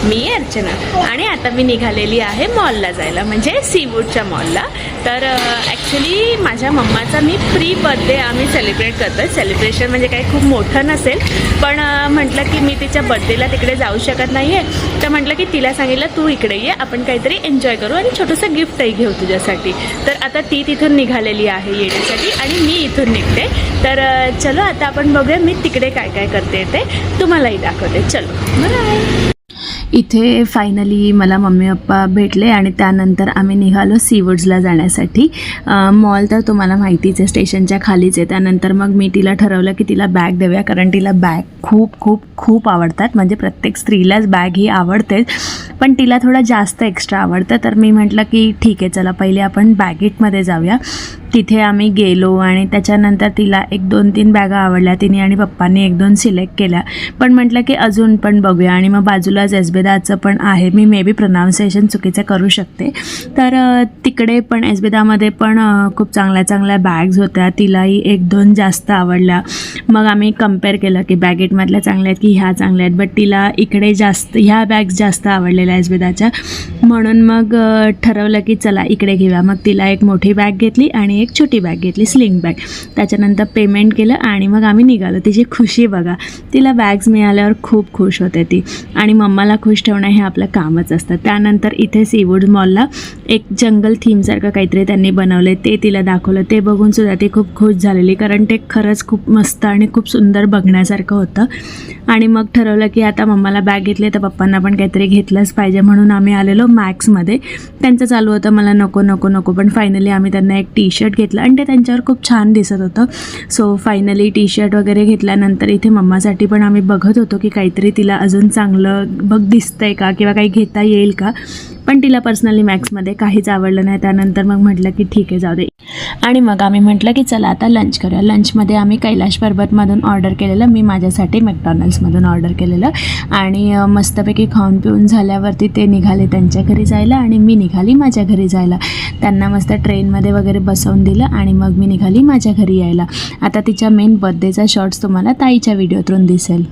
मी अर्चना आणि आता मी निघालेली आहे मॉलला जायला, म्हणजे सीवूडच्या मॉलला. तर ॲक्च्युली माझ्या मम्माचा मी प्री बर्थडे आम्ही सेलिब्रेट करतो. सेलिब्रेशन म्हणजे काही खूप मोठं नसेल, पण म्हटलं की मी तिच्या बर्थडेला तिकडे जाऊ शकत नाही आहे, तर म्हटलं की तिला सांगितलं तू इकडे ये, आपण काहीतरी एन्जॉय करू आणि छोटंसं गिफ्टही घेऊ तुझ्यासाठी. तर आता ती तिथून निघालेली आहे येण्यासाठी आणि मी इथून निघते. तर चलो आता आपण बघूया मी तिकडे काय काय करते ते तुम्हालाही दाखवते. चलो बाय. इथे फायनली मला मम्मी पप्पा भेटले आणि त्यानंतर आम्ही निघालो सीवूड्सला जाण्यासाठी. मॉल तर तुम्हाला माहितीच आहे, स्टेशनच्या खालीच आहे. त्यानंतर मग मी तिला ठरवलं की तिला बॅग देऊया, कारण तिला बॅग खूप खूप खूप आवडतात. म्हणजे प्रत्येक स्त्रीलाच बॅग ही आवडतेच, पण तिला थोडं जास्त एक्स्ट्रा आवडतं. तर मी म्हटलं की ठीक आहे, चला पहिले आपण बॅगेटमध्ये जाऊया. तिथे आम्ही गेलो आणि त्याच्यानंतर तिला 1-2-3 बॅगा आवडल्या तिने आणि पप्पांनी 1-2 सिलेक्ट केल्या. पण म्हटलं की अजून पण बघूया. आणि मग बाजूलाच एस्बेदाचं पण आहे, मी मे बी प्रोनाऊन्सिएशन चुकीचं करू शकते. तर तिकडे पण एस्बेदामध्ये पण खूप चांगल्या चांगल्या बॅग्स होत्या. तिलाही 1-2 जास्त आवडल्या. मग आम्ही कम्पेअर केलं की बॅगेटमधल्या चांगल्या आहेत की ह्या चांगल्या आहेत, बट तिला इकडे जास्त ह्या बॅग्स जास्त आवडलेल्या एस्बेदाच्या. म्हणून मग ठरवलं की चला इकडे घेऊया. मग तिला एक मोठी बॅग घेतली आणि एक छोटी बॅग घेतली, स्लिंग बॅग. त्याच्यानंतर पेमेंट केलं आणि मग आम्ही निघालो. तिची खुशी बघा, तिला बॅग्स मिळाल्यावर खूप खुश होते ती. आणि मम्माला खुश ठेवणं हे आपलं कामच असतं. त्यानंतर इथे सीवूड मॉलला एक जंगल थीमसारखं काहीतरी त्यांनी बनवलं, ते तिला दाखवलं. ते बघून सुद्धा ती खूप खुश झालेली, कारण ते खरंच खूप मस्त आणि खूप सुंदर बघण्यासारखं होतं. आणि मग ठरवलं की आता मम्माला बॅग घेतली तर पप्पांना पण काहीतरी घेतलंच पाहिजे, म्हणून आम्ही आलेलो मॅक्समध्ये. त्यांचं चालू होतं मला नको नको नको, पण फायनली आम्ही त्यांना एक टी शर्ट घेतलं आणि ते त्यांच्यावर खूप छान दिसत होतं. सो फायनली टी शर्ट वगैरे घेतल्यानंतर इथे मम्मासाठी पण आम्ही बघत होतो की काहीतरी तिला अजून चांगलं दिसतंय का किंवा काही घेता येईल का, पण तिला पर्सनली मॅक्समध्ये काहीच आवडलं नाही. त्यानंतर मग म्हटलं की ठीक आहे जाऊ दे. आणि मग आम्ही म्हटलं की चला आता लंच करूया. लंचमध्ये आम्ही कैलाश पर्वतमधून ऑर्डर केलेलं, मी माझ्यासाठी मॅकडॉनल्ड्समधून ऑर्डर केलेलं. आणि मस्तपैकी खाऊन पिऊन झाल्यावरती ते निघाले त्यांच्या घरी जायला आणि मी निघाली माझ्या घरी जायला. त्यांना मस्त ट्रेनमध्ये वगैरे बसवून दिलं आणि मग मी निघाली माझ्या घरी यायला. आता तिच्या मेन बर्थडेचा शॉर्ट्स तुम्हाला ताईच्या व्हिडिओतून दिसेल.